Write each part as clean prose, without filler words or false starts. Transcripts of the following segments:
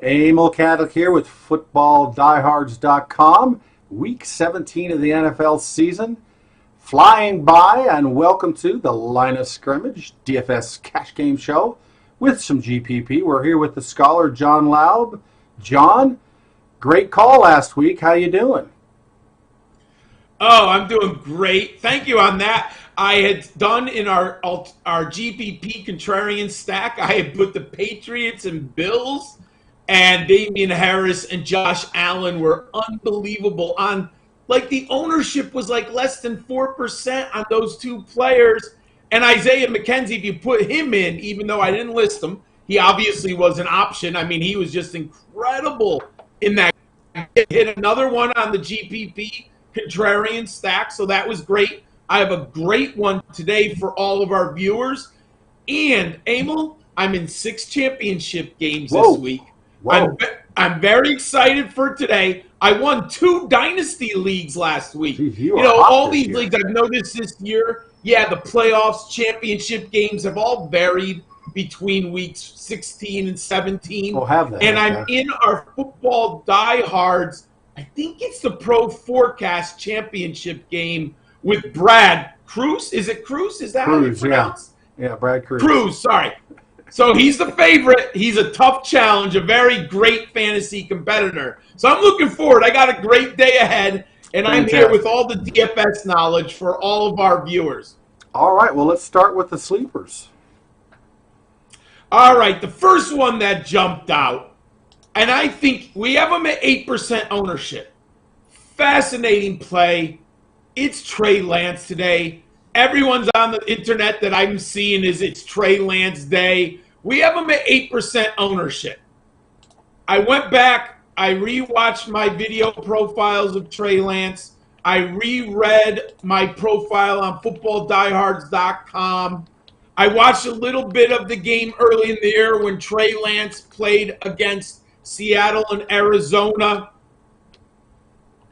Emil Kadlec here with footballdiehards.com. Week 17 of the NFL season. Flying by, and welcome to the Line of Scrimmage DFS Cash Game Show with some GPP. We're here with the scholar John Laub. John, great call last week. How you doing? Oh, I'm doing great. Thank you on that. I had done in our GPP contrarian stack, I had put the Patriots and Bills, and Damian Harris and Josh Allen were unbelievable. On like the ownership was like less than 4% on those two players. And Isaiah McKenzie, if you put him in, even though I didn't list him, he obviously was an option. I mean, he was just incredible in that. Hit another one on the GPP contrarian stack, so that was great. I have a great one today for all of our viewers. And, Emil, I'm in 6 championship games this week. I'm very excited for today. I won 2 dynasty leagues last week. Jeez, all these leagues I've noticed this year, the playoffs, championship games have all varied between weeks 16 and 17. We'll have that. And I'm in our football diehards. I think it's the Pro Forecast championship game with Brad Cruz. Is it Cruz? Is that how you pronounce? Yeah, Brad Cruz. Cruz, sorry. So he's the favorite. He's a tough challenge, a very great fantasy competitor. So I'm looking forward. I got a great day ahead, and I'm here with all the DFS knowledge for all of our viewers. All right, well, let's start with the sleepers. All right, the first one that jumped out, and I think we have them at 8% ownership. Fascinating play. It's Trey Lance today. Everyone's on the internet that I'm seeing it's Trey Lance day. We have him at 8% ownership. I went back. I rewatched my video profiles of Trey Lance. I reread my profile on footballdiehards.com. I watched a little bit of the game early in the year when Trey Lance played against Seattle and Arizona.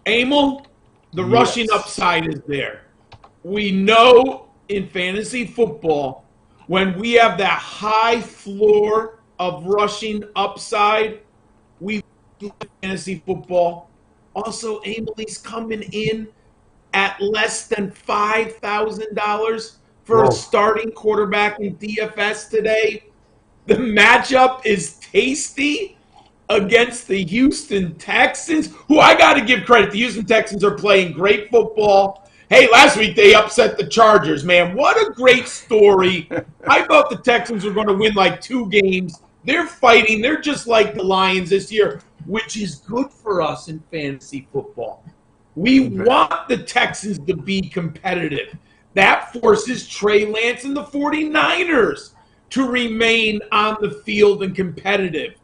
Emil, the rushing upside is there. We know in fantasy football, when we have that high floor of rushing upside, we love fantasy football. Also, Emil, he's coming in at less than $5,000 for a starting quarterback in DFS today. The matchup is tasty against the Houston Texans, who I got to give credit. The Houston Texans are playing great football. Hey, last week they upset the Chargers, man. What a great story. I thought the Texans were going to win like 2 games. They're fighting. They're just like the Lions this year, which is good for us in fantasy football. We want the Texans to be competitive. That forces Trey Lance and the 49ers to remain on the field and competitive.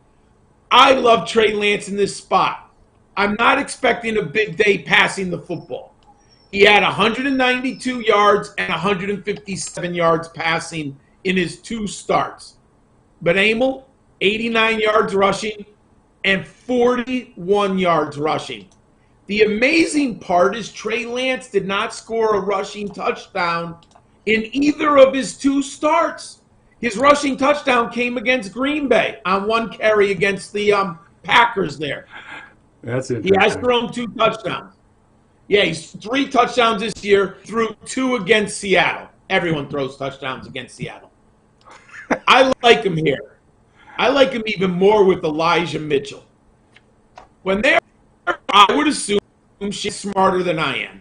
I love Trey Lance in this spot. I'm not expecting a big day passing the football. He had 192 yards and 157 yards passing in his 2 starts. But Emil, 89 yards rushing and 41 yards rushing. The amazing part is Trey Lance did not score a rushing touchdown in either of his 2 starts. His rushing touchdown came against Green Bay on 1 carry against the Packers there. That's interesting. He has thrown 2 touchdowns. Yeah, he's 3 touchdowns this year, threw 2 against Seattle. Everyone throws touchdowns against Seattle. I like him here. I like him even more with Elijah Mitchell. When they're, I would assume she's smarter than I am.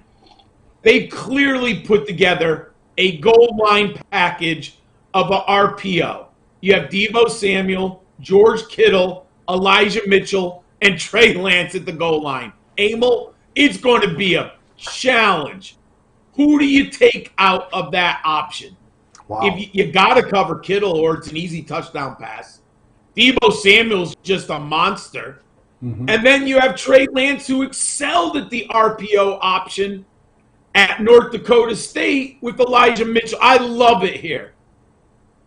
They clearly put together a goal line package of a RPO. You have Deebo Samuel, George Kittle, Elijah Mitchell, and Trey Lance at the goal line. Emil, it's going to be a challenge. Who do you take out of that option? Wow. If you got to cover Kittle or it's an easy touchdown pass. Deebo Samuel's just a monster. Mm-hmm. And then you have Trey Lance, who excelled at the RPO option at North Dakota State with Elijah Mitchell. I love it here.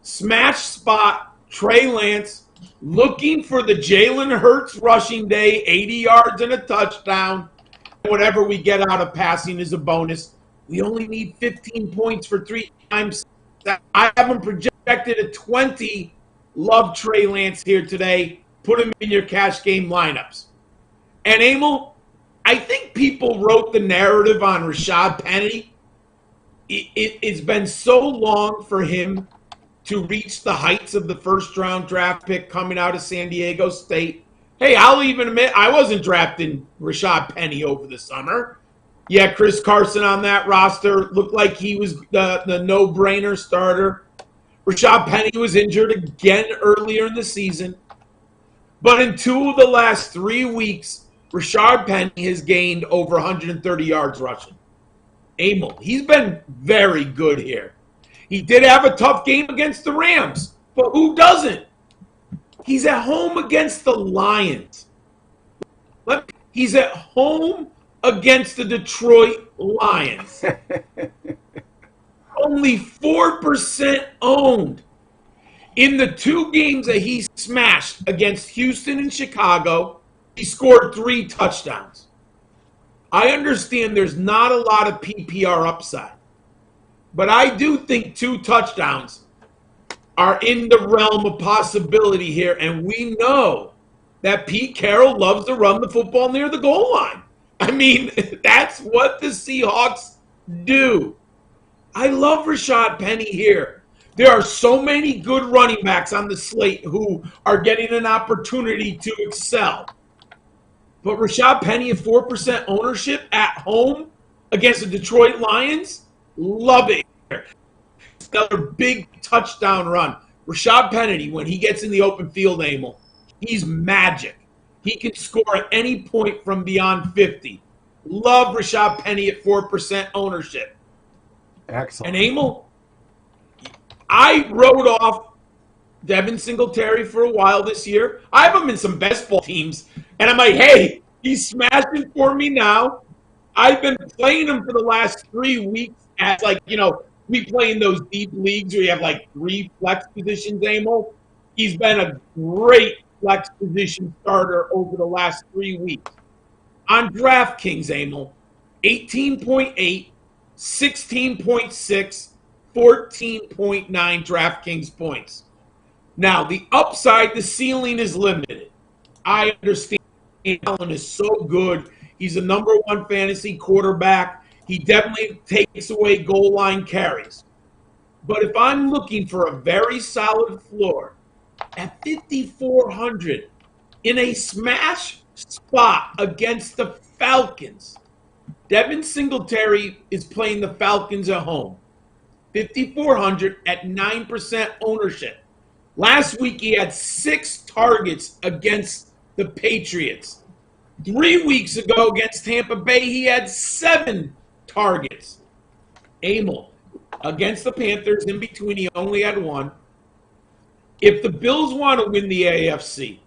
Smash spot, Trey Lance, looking for the Jalen Hurts rushing day, 80 yards and a touchdown. Whatever we get out of passing is a bonus. We only need 15 points for 3 times. I have him projected at 20. Love Trey Lance here today. put him in your cash game lineups. And Emil, I think people wrote the narrative on Rashad Penny. It's been so long for him to reach the heights of the first-round draft pick coming out of San Diego State. Hey, I'll even admit I wasn't drafting Rashad Penny over the summer. Yeah, Chris Carson on that roster looked like he was the no-brainer starter. Rashad Penny was injured again earlier in the season. But in 2 of the last 3 weeks, Rashad Penny has gained over 130 yards rushing. Emil, he's been very good here. He did have a tough game against the Rams, but who doesn't? He's at home against the Lions. He's at home against the Detroit Lions. Only 4% owned. In the 2 games that he smashed against Houston and Chicago, he scored 3 touchdowns. I understand there's not a lot of PPR upside, but I do think 2 touchdowns are in the realm of possibility here, and we know that Pete Carroll loves to run the football near the goal line. I mean, that's what the Seahawks do. I love Rashad Penny here. There are so many good running backs on the slate who are getting an opportunity to excel. But Rashad Penny at 4% ownership at home against the Detroit Lions, love it. Another big touchdown run. Rashad Penny, when he gets in the open field, Emil, he's magic. He can score at any point from beyond 50. Love Rashad Penny at 4% ownership. Excellent. And Emil, I wrote off Devin Singletary for a while this year. I have him in some best ball teams, and I'm like, hey, he's smashing for me now. I've been playing him for the last 3 weeks as, like, you know, we play in those deep leagues where you have like 3 flex positions, Emil. He's been a great flex position starter over the last 3 weeks. On DraftKings, Emil, 18.8, 16.6, 14.9 DraftKings points. Now, the upside, the ceiling is limited. I understand Allen is so good. He's a number 1 fantasy quarterback. He definitely takes away goal line carries. But if I'm looking for a very solid floor at 5,400 in a smash spot against the Falcons, Devin Singletary is playing the Falcons at home. 5,400 at 9% ownership. Last week, he had 6 targets against the Patriots. 3 weeks ago against Tampa Bay, he had 7 targets. Emil, against the Panthers, in between, he only had 1. If the Bills want to win the AFC,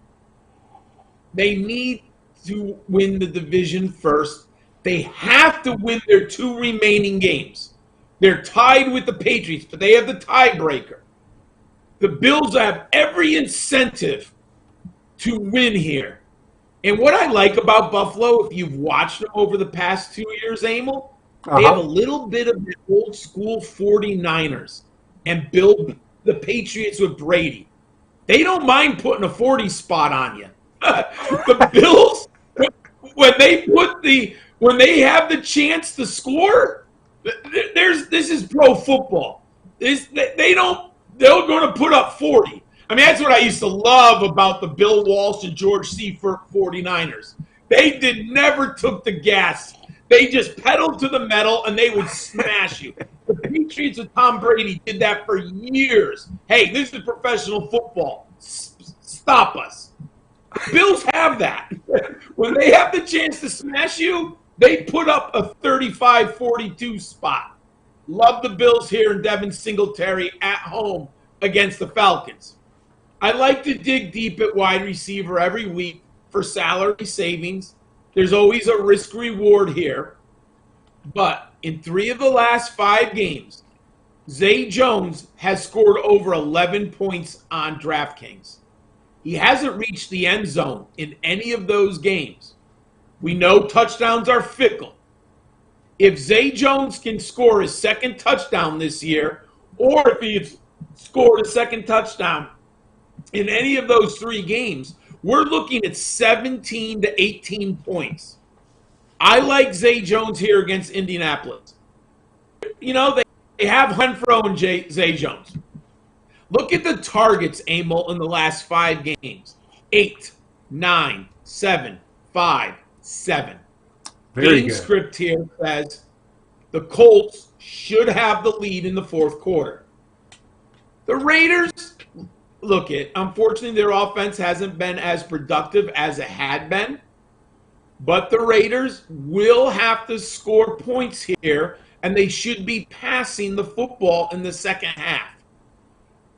they need to win the division first. They have to win their 2 remaining games. They're tied with the Patriots, but they have the tiebreaker. The Bills have every incentive to win here. And what I like about Buffalo, if you've watched them over the past 2 years, Emil, they have a little bit of the old school 49ers and build the Patriots with Brady. They don't mind putting a 40 spot on you. The Bills, when they have the chance to score, this is pro football. They're going to put up 40. I mean, that's what I used to love about the Bill Walsh and George Seifert 49ers. They never took the gas. They just pedaled to the metal, and they would smash you. The Patriots with Tom Brady did that for years. Hey, this is professional football. Stop us. Bills have that. When they have the chance to smash you, they put up a 35-42 spot. Love the Bills here in Devin Singletary at home against the Falcons. I like to dig deep at wide receiver every week for salary savings. There's always a risk-reward here. But in 3 of the last 5 games, Zay Jones has scored over 11 points on DraftKings. He hasn't reached the end zone in any of those games. We know touchdowns are fickle. If Zay Jones can score his 2nd touchdown this year, or if he scored a 2nd touchdown in any of those 3 games, we're looking at 17 to 18 points. I like Zay Jones here against Indianapolis. You know, they have Renfro and Zay Jones. Look at the targets, Emil, in the last 5 games. 8, 9, 7, 5, 7. Very Game good. script here says the Colts should have the lead in the fourth quarter. The Raiders, unfortunately, their offense hasn't been as productive as it had been. But the Raiders will have to score points here, and they should be passing the football in the second half.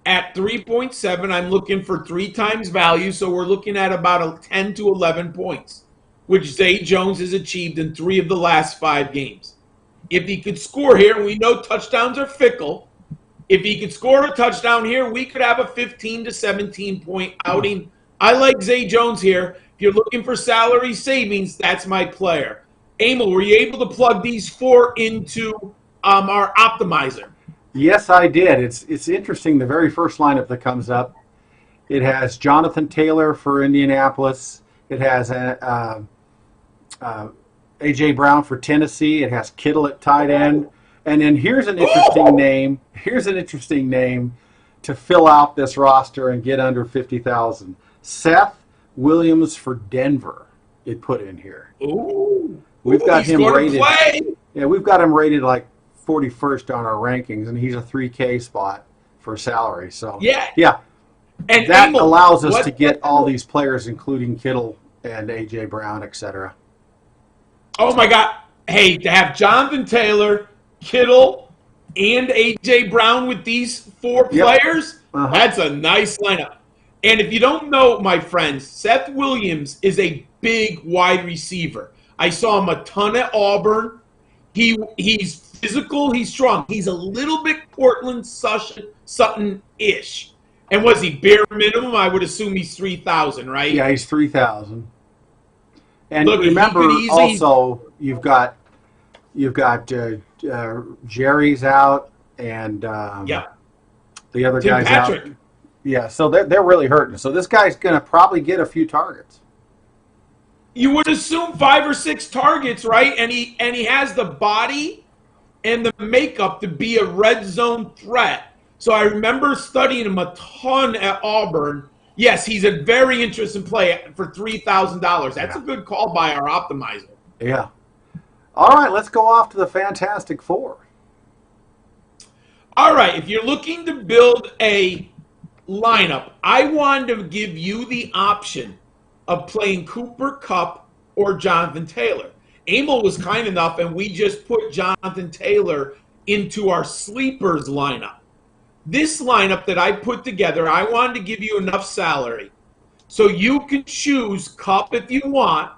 At 3.7, I'm looking for 3 times value, so we're looking at about 10 to 11 points, which Zay Jones has achieved in 3 of the last 5 games. If he could score here, and we know touchdowns are fickle, if he could score a touchdown here, we could have a 15 to 17 point outing. I like Zay Jones here. If you're looking for salary savings, that's my player. Emil, were you able to plug these 4 into our optimizer? Yes, I did. It's interesting. The very first lineup that comes up, it has Jonathan Taylor for Indianapolis. It has A.J. Brown for Tennessee. It has Kittle at tight end. And then here's an interesting name. Here's an interesting name to fill out this roster and get under 50,000. Seth Williams for Denver. It put in here. Ooh, we've got him rated. Yeah, we've got him rated like 41st on our rankings, and he's a 3K spot for salary. So yeah, and that Emil, allows us to get all these players, including Kittle and A.J. Brown, etc. Oh my God! Hey, to have Jonathan Taylor, Kittle, and A.J. Brown with these 4 players, that's a nice lineup. And if you don't know, my friends, Seth Williams is a big wide receiver. I saw him a ton at Auburn. He's physical, he's strong. He's a little bit Portland Sutton-ish. And was he bare minimum? I would assume he's 3,000, right? Yeah, he's 3,000. And remember, also you've got Jerry's out, and the other Tim guy's Patrick. out. Yeah, so they're really hurting. So this guy's going to probably get a few targets. You would assume 5 or 6 targets, right? And he has the body and the makeup to be a red zone threat. So I remember studying him a ton at Auburn. Yes, he's a very interesting play for $3,000. That's a good call by our optimizer. Yeah. All right, let's go off to the Fantastic Four. All right, if you're looking to build a lineup, I wanted to give you the option of playing Cooper Kupp or Jonathan Taylor. Emil was kind enough, and we just put Jonathan Taylor into our sleepers lineup. This lineup that I put together, I wanted to give you enough salary so you can choose Kupp if you want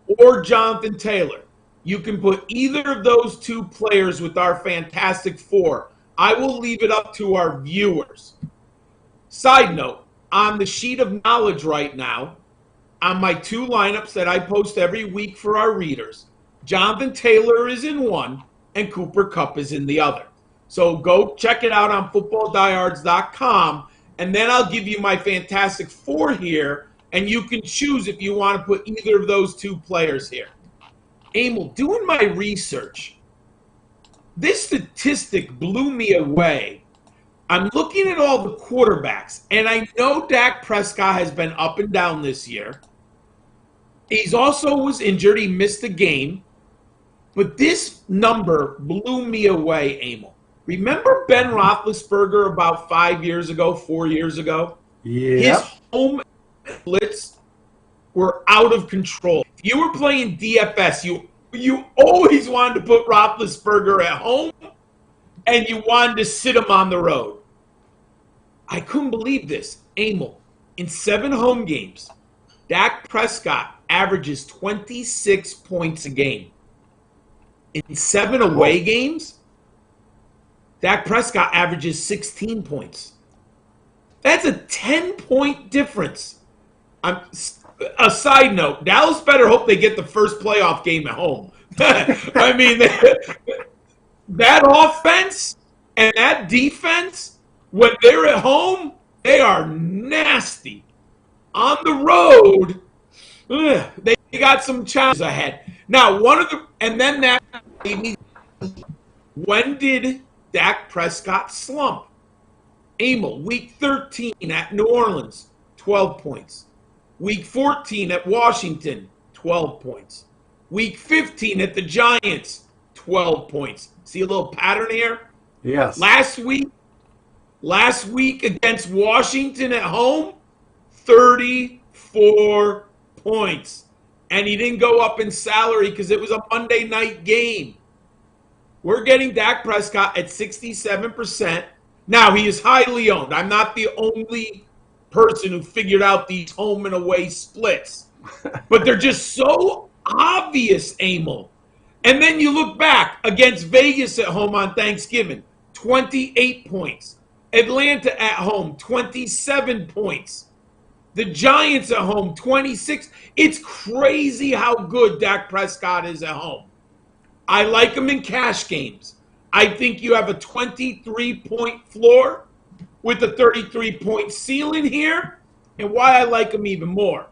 or Jonathan Taylor. You can put either of those 2 players with our Fantastic Four. I will leave it up to our viewers. Side note, on the sheet of knowledge right now, on my 2 lineups that I post every week for our readers, Jonathan Taylor is in one and Cooper Kupp is in the other. So go check it out on footballdiehards.com, and then I'll give you my Fantastic Four here, and you can choose if you want to put either of those 2 players here. Emil, doing my research, this statistic blew me away. I'm looking at all the quarterbacks, and I know Dak Prescott has been up and down this year. He's also was injured. He missed a game. But this number blew me away, Emil. Remember Ben Roethlisberger about 5 years ago, 4 years ago? Yeah. His home blitz were out of control. If you were playing DFS, you always wanted to put Roethlisberger at home, and you wanted to sit him on the road. I couldn't believe this. Emil, in 7 home games, Dak Prescott averages 26 points a game. In 7 away games, Dak Prescott averages 16 points. That's a 10-point difference. A side note, Dallas better hope they get the first playoff game at home. I mean, that offense and that defense, when they're at home, they are nasty. On the road, they got some challenges ahead. Now, when did Dak Prescott slump? Emil, week 13 at New Orleans, 12 points. Week 14 at Washington, 12 points. Week 15 at the Giants, 12 points. See a little pattern here? Yes. Last week against Washington at home, 34 points. And he didn't go up in salary because it was a Monday night game. We're getting Dak Prescott at 67%. Now, he is highly owned. I'm not the only person who figured out these home and away splits. But they're just so obvious, Emil. And then you look back against Vegas at home on Thanksgiving, 28 points. Atlanta at home, 27 points. The Giants at home, 26. It's crazy how good Dak Prescott is at home. I like him in cash games. I think you have a 23-point floor with a 33-point ceiling here. And why I like him even more.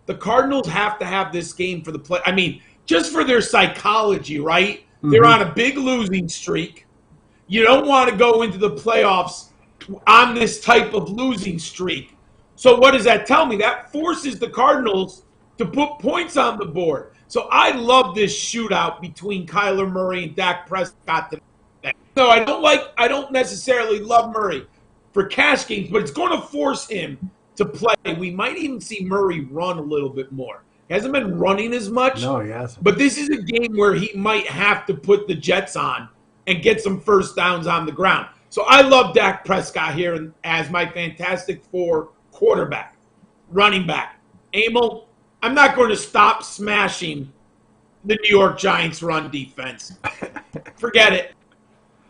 The Cardinals have to have this game for the play. I mean, just for their psychology, right? Mm-hmm. They're on a big losing streak. You don't want to go into the playoffs on this type of losing streak. So what does that tell me? That forces the Cardinals to put points on the board. So I love this shootout between Kyler Murray and Dak Prescott today. So I don't necessarily love Murray for cash games, but it's going to force him to play. We might even see Murray run a little bit more. He hasn't been running as much. No, he hasn't. But this is a game where he might have to put the Jets on and get some first downs on the ground. So I love Dak Prescott here as my Fantastic Four quarterback, running back. Emil, I'm not going to stop smashing the New York Giants run defense. Forget it.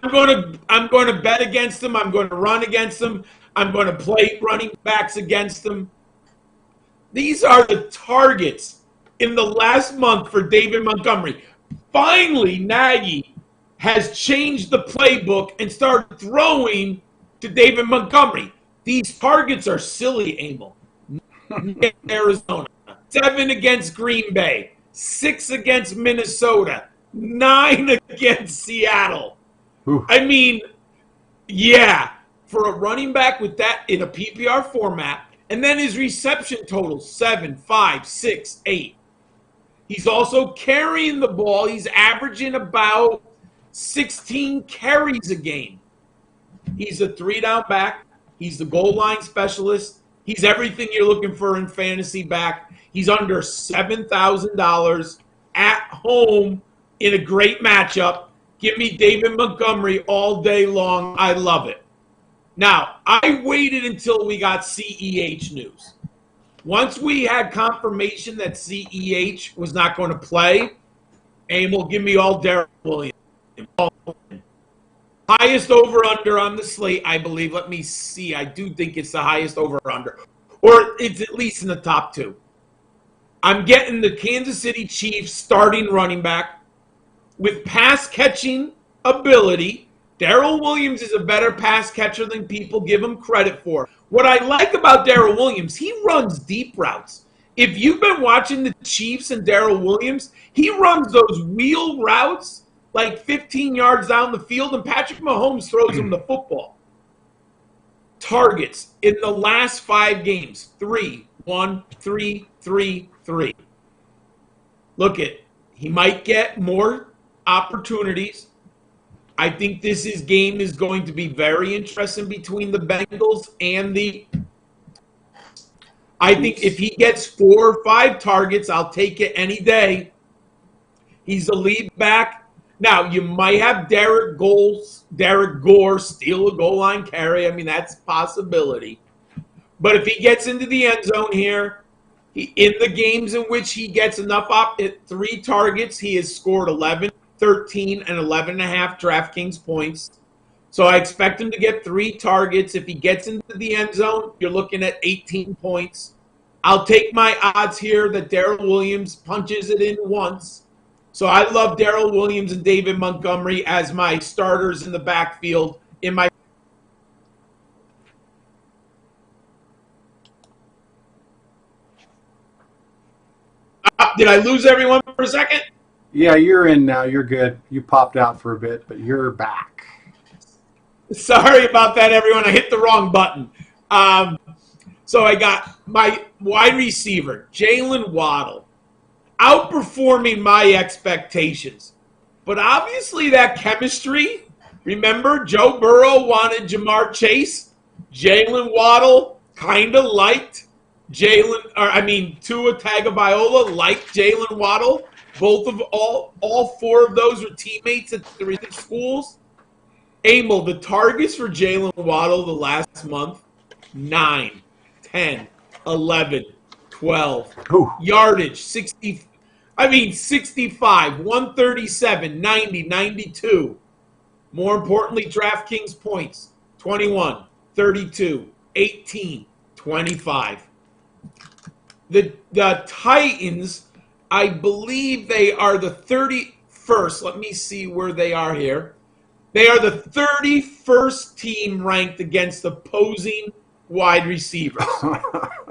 I'm going to bet against them. I'm going to run against them. I'm going to play running backs against them. These are the targets in the last month for David Montgomery. Finally, Nagy has changed the playbook and started throwing to David Montgomery. These targets are silly, Emil. Arizona. 7 against Green Bay. 6 against Minnesota. 9 against Seattle. Ooh. I mean, yeah, for a running back with that in a PPR format, and then his reception total, 7, 5, 6, 8. He's also carrying the ball. He's averaging about 16 carries a game. He's a 3-down back. He's the goal line specialist. He's everything you're looking for in fantasy back. He's under $7,000 at home in a great matchup. Give me David Montgomery all day long. I love it. Now, I waited until we got CEH news. Once we had confirmation that CEH was not going to play, Emil, give me all Darrell Williams. Highest over-under on the slate, I believe. Let me see. I do think it's the highest over-under. Or it's at least in the top 2. I'm getting the Kansas City Chiefs starting running back with pass-catching ability. Darrell Williams is a better pass catcher than people give him credit for. What I like about Darrell Williams, he runs deep routes. If you've been watching the Chiefs and Darrell Williams, he runs those wheel routes like 15 yards down the field, and Patrick Mahomes throws him the football. Targets in the last 5 games, 3, 1, 3, 3, 3. Look at, he might get more opportunities. I think this game is going to be very interesting between the Bengals and the. I think if he gets 4 or 5 targets, I'll take it any day. He's a lead back. Now, you might have Derek Gore steal a goal line carry. I mean, that's a possibility. But if he gets into the end zone here, in the games in which he gets enough 3 targets, he has scored 11, 13, and 11.5 DraftKings points. So I expect him to get 3 targets. If he gets into the end zone, you're looking at 18 points. I'll take my odds here that Darrell Williams punches it in once. So I love Darrell Williams and David Montgomery as my starters in the backfield in my. Did I lose everyone for a second? Yeah, you're in now. You're good. You popped out for a bit, but you're back. Sorry about that, everyone. I hit the wrong button. So I got my wide receiver, Jalen Waddle, outperforming my expectations. But obviously that chemistry, remember, Joe Burrow wanted Jamar Chase. Jalen Waddle kind of liked Tua Tagovailoa liked Jalen Waddle. Both of all four of those were teammates at three schools. Emil, the targets for Jalen Waddle the last month, 9, 10, 11, 12. Ooh. Yardage, 65, 137, 90, 92. More importantly, DraftKings points, 21, 32, 18, 25. The Titans, I believe they are the 31st. Let me see where they are here. They are the 31st team ranked against opposing wide receivers.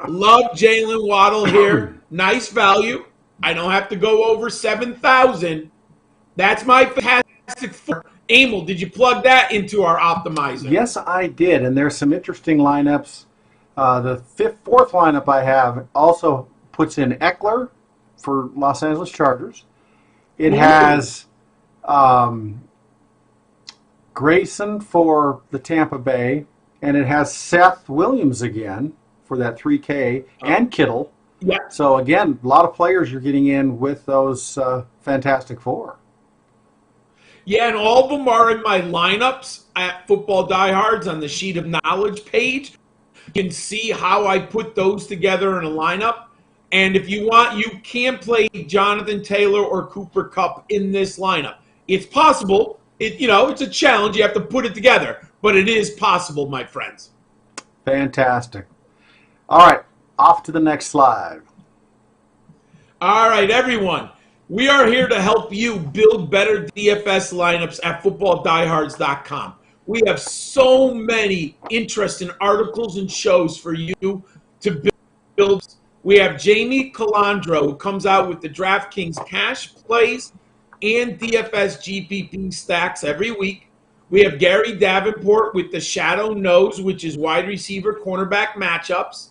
Love Jalen Waddle here. Nice value. I don't have to go over 7,000. That's my fantastic four. Emil, did you plug that into our optimizer? Yes, I did, and there's some interesting lineups. The fourth lineup I have also puts in Eckler for Los Angeles Chargers. It has Grayson for the Tampa Bay, and it has Seth Williams again for that 3K, and Kittle. Yeah. So again, a lot of players you're getting in with those Fantastic Four. Yeah, and all of them are in my lineups at Football Diehards on the Sheet of Knowledge page. You can see how I put those together in a lineup. And if you want, you can play Jonathan Taylor or Cooper Kupp in this lineup. It's possible. It's a challenge. You have to put it together. But it is possible, my friends. Fantastic. All right, off to the next slide. All right, everyone. We are here to help you build better DFS lineups at footballdiehards.com. We have so many interesting articles and shows for you to build. We have Jamie Calandro, who comes out with the DraftKings cash plays and DFS GPP stacks every week. We have Gary Davenport with the Shadow Nose, which is wide receiver cornerback matchups.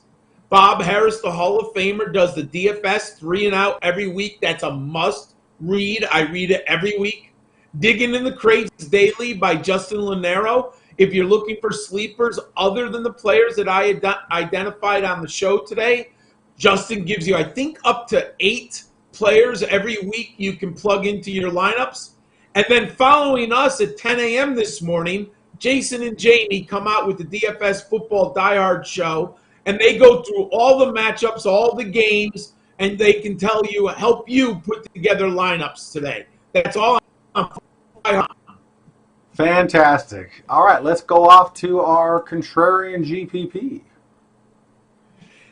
Bob Harris, the Hall of Famer, does the DFS 3 and out every week. That's a must read. I read it every week. Digging in the Crates Daily by Justin Lanero. If you're looking for sleepers other than the players that I identified on the show today, Justin gives you, I think, up to 8 players every week you can plug into your lineups. And then following us at 10 a.m. this morning, Jason and Jamie come out with the DFS Football Die Hard show, and they go through all the matchups, all the games, and they can help you put together lineups today. That's all. Fantastic. All right, let's go off to our contrarian GPP.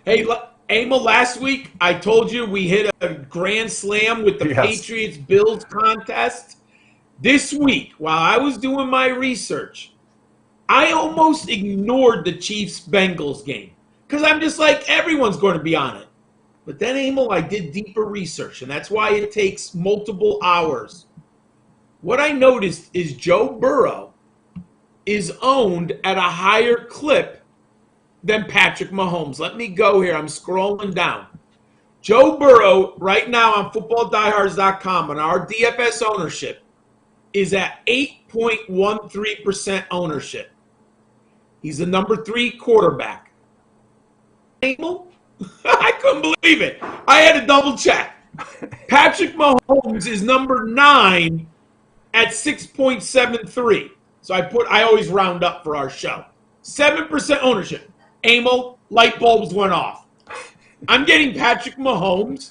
Hey, Emil, last week I told you we hit a grand slam with the Patriots-Bills contest. This week, while I was doing my research, I almost ignored the Chiefs-Bengals game because I'm just like, everyone's going to be on it. But then, Emil, I did deeper research, and that's why it takes multiple hours. What I noticed is Joe Burrow is owned at a higher clip than Patrick Mahomes. Let me go here. I'm scrolling down. Joe Burrow, right now on footballdiehards.com, on our DFS ownership, is at 8.13% ownership. He's the number 3 quarterback. I couldn't believe it. I had to double check. Patrick Mahomes is number 9 at 6.73. So I always round up for our show. 7% ownership. Emil, light bulbs went off. I'm getting Patrick Mahomes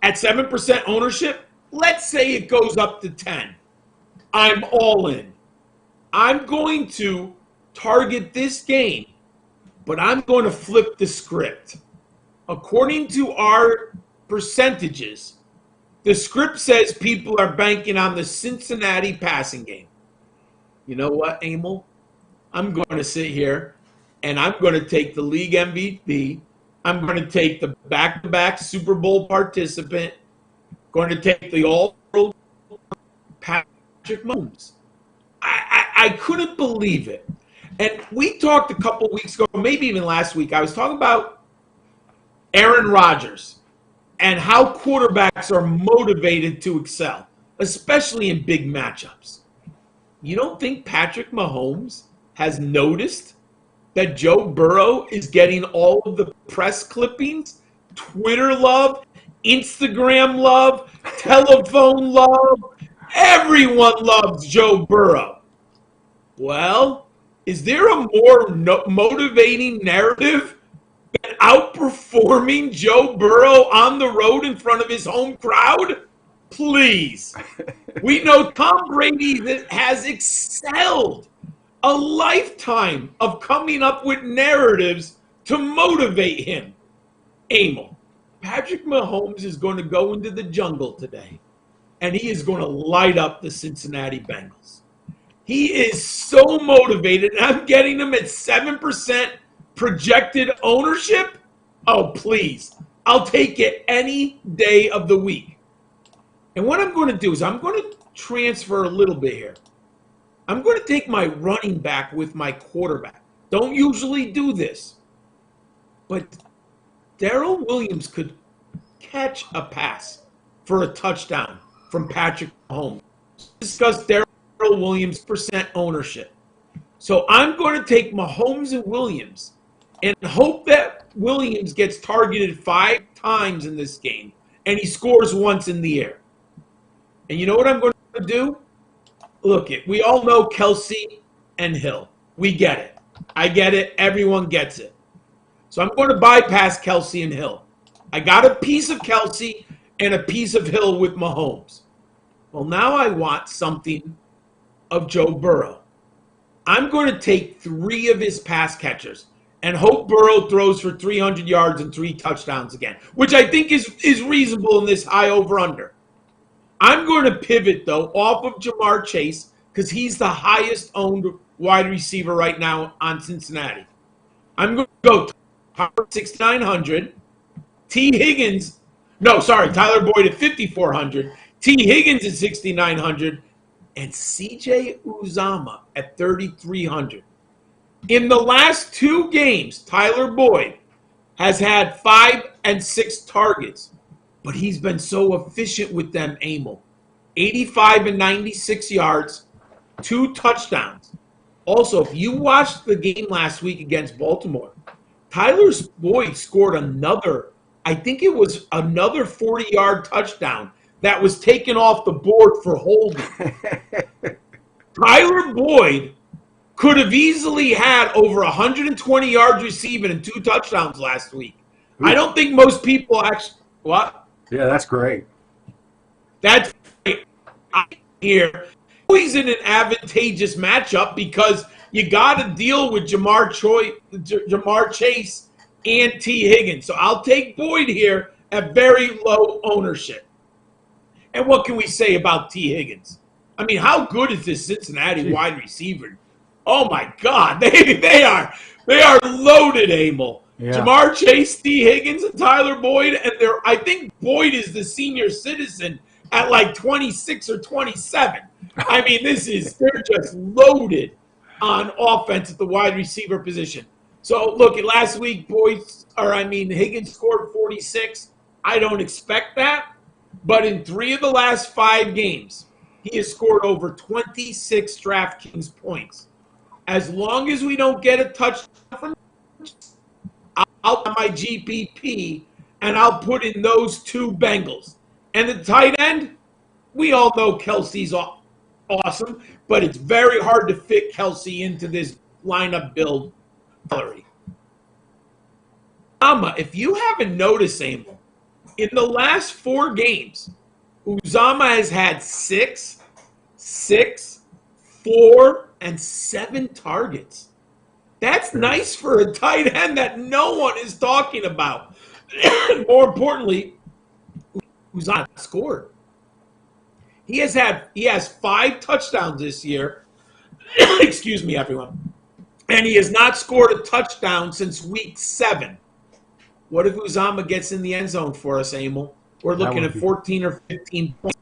at 7% ownership. Let's say it goes up to 10. I'm all in. I'm going to target this game, but I'm going to flip the script. According to our percentages, the script says people are banking on the Cincinnati passing game. You know what, Emil? I'm going to sit here, and I'm going to take the league MVP, I'm going to take the back-to-back Super Bowl participant. Going to take the all-world Patrick Mahomes. I couldn't believe it. And we talked a couple weeks ago, maybe even last week, I was talking about Aaron Rodgers and how quarterbacks are motivated to excel, especially in big matchups. You don't think Patrick Mahomes has noticed that Joe Burrow is getting all of the press clippings, Twitter love, Instagram love, telephone love? Everyone loves Joe Burrow. Well, is there a more motivating narrative than outperforming Joe Burrow on the road in front of his home crowd? Please. We know Tom Brady has excelled a lifetime of coming up with narratives to motivate him. Emil, Patrick Mahomes is going to go into the jungle today, and he is going to light up the Cincinnati Bengals. He is so motivated, and I'm getting him at 7% projected ownership. Oh, please. I'll take it any day of the week. And what I'm going to do is I'm going to transfer a little bit here. I'm going to take my running back with my quarterback. Don't usually do this. But Darrell Williams could catch a pass for a touchdown from Patrick Mahomes. Discuss Darrell Williams' percent ownership. So I'm going to take Mahomes and Williams and hope that Williams gets targeted 5 times in this game and he scores once in the air. And you know what I'm going to do? Look, we all know Kelsey and Hill. We get it. I get it. Everyone gets it. So I'm going to bypass Kelsey and Hill. I got a piece of Kelsey and a piece of Hill with Mahomes. Well, now I want something of Joe Burrow. I'm going to take 3 of his pass catchers and hope Burrow throws for 300 yards and 3 touchdowns again, which I think is reasonable in this high over-under. I'm going to pivot, though, off of Jamar Chase because he's the highest owned wide receiver right now on Cincinnati. I'm going to go 6,900. Tyler Boyd at 5,400. T. Higgins at 6,900. And C.J. Uzomah at 3,300. In the last 2 games, Tyler Boyd has had 5 and 6 targets. But he's been so efficient with them, Emil. 85 and 96 yards, 2 touchdowns. Also, if you watched the game last week against Baltimore, Tyler Boyd scored another 40-yard touchdown that was taken off the board for holding. Tyler Boyd could have easily had over 120 yards receiving and 2 touchdowns last week. Ooh. I don't think most people actually – what? Yeah, that's great. That's great. Here, he's in an advantageous matchup because you got to deal with Jamar Chase and T. Higgins. So I'll take Boyd here at very low ownership. And what can we say about T. Higgins? I mean, how good is this Cincinnati wide receiver? Oh my God, they are loaded, Emil. Yeah. Jamar Chase, T. Higgins, and Tyler Boyd, and I think Boyd is the senior citizen at like 26 or 27. I mean, they're just loaded on offense at the wide receiver position. So look, last week Higgins scored 46. I don't expect that, but in 3 of the last 5 games, he has scored over 26 DraftKings points. As long as we don't get a touchdown from I'll have my GPP, and I'll put in those 2 Bengals. And the tight end, we all know Kelsey's awesome, but it's very hard to fit Kelsey into this lineup build. If you haven't noticed, Emil, in the last 4 games, Uzomah has had 6, 4, and 7 targets. That's nice for a tight end that no one is talking about. More importantly, Uzomah scored. He has 5 touchdowns this year. Excuse me, everyone. And he has not scored a touchdown since week 7. What if Uzama gets in the end zone for us, Emil? We're looking at 14 or 15 points.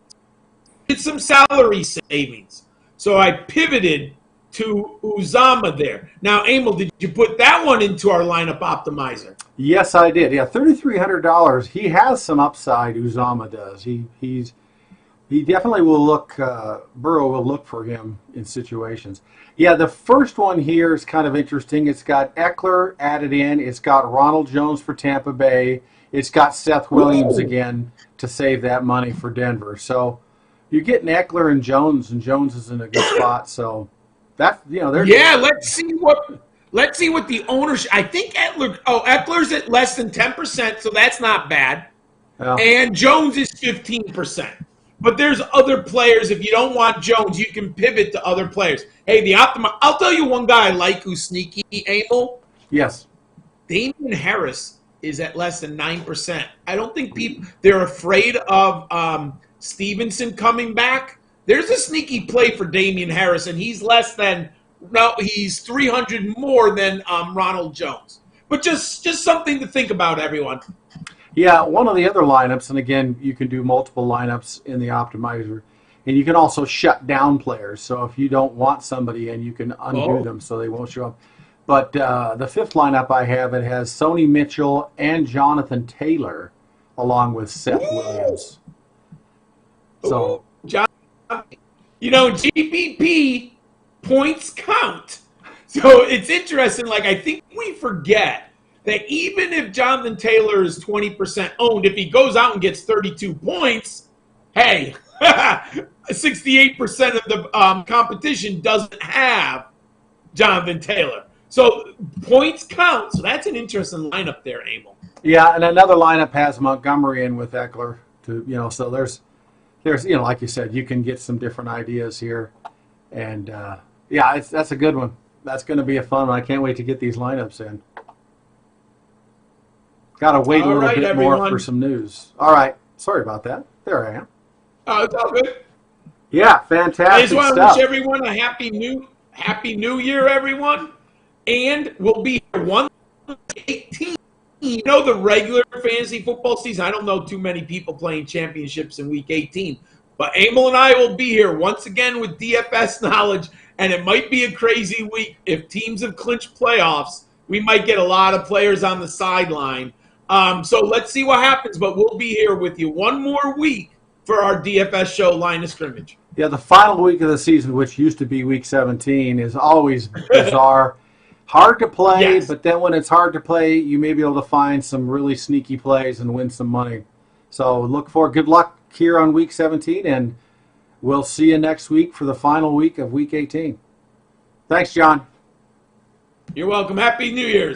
Did some salary savings. So I pivoted to Uzama there. Now, Emil, did you put that one into our lineup optimizer? Yes, I did. Yeah, $3,300. He has some upside. Uzama does. He definitely will look. Burrow will look for him in situations. Yeah, the first one here is kind of interesting. It's got Eckler added in. It's got Ronald Jones for Tampa Bay. It's got Seth Williams again to save that money for Denver. So you're getting Eckler and Jones is in a good spot. So that let's see what the ownership. I think Eckler's at less than 10%, so that's not bad. Yeah. And Jones is 15%. But there's other players. If you don't want Jones, you can pivot to other players. Hey, I'll tell you one guy I like who's sneaky, Emil. Yes. Damian Harris is at less than 9%. I don't think they're afraid of Stevenson coming back. There's a sneaky play for Damian Harris, and he's he's 300 more than Ronald Jones. But just something to think about, everyone. Yeah, one of the other lineups, and again, you can do multiple lineups in the optimizer, and you can also shut down players. So if you don't want somebody in, you can undo them so they won't show up. But the fifth lineup I have, it has Sony Mitchell and Jonathan Taylor, along with Seth Williams. So, John, GPP points count. So it's interesting. Like, I think we forget that even if Jonathan Taylor is 20% owned, if he goes out and gets 32 points, hey, 68% of the competition doesn't have Jonathan Taylor. So points count. So that's an interesting lineup there, Emil. Yeah, and another lineup has Montgomery in with Eckler. So there's like you said, you can get some different ideas here. And, that's a good one. That's going to be a fun one. I can't wait to get these lineups in. Got to wait a little bit more for some news. All right. Sorry about that. There I am. Oh, it's all good. Yeah, fantastic I just want to stuff. wish everyone a happy new year, everyone. And we'll be here 1/18. The regular fantasy football season, I don't know too many people playing championships in week 18. But Emil and I will be here once again with DFS knowledge, and it might be a crazy week. If teams have clinched playoffs, we might get a lot of players on the sideline. So let's see what happens, but we'll be here with you one more week for our DFS show, Line of Scrimmage. Yeah, the final week of the season, which used to be week 17, is always bizarre. Hard to play, Yes. But then when it's hard to play, you may be able to find some really sneaky plays and win some money. So look for good luck here on week 17, and we'll see you next week for the final week of week 18. Thanks, John. You're welcome. Happy New Year's.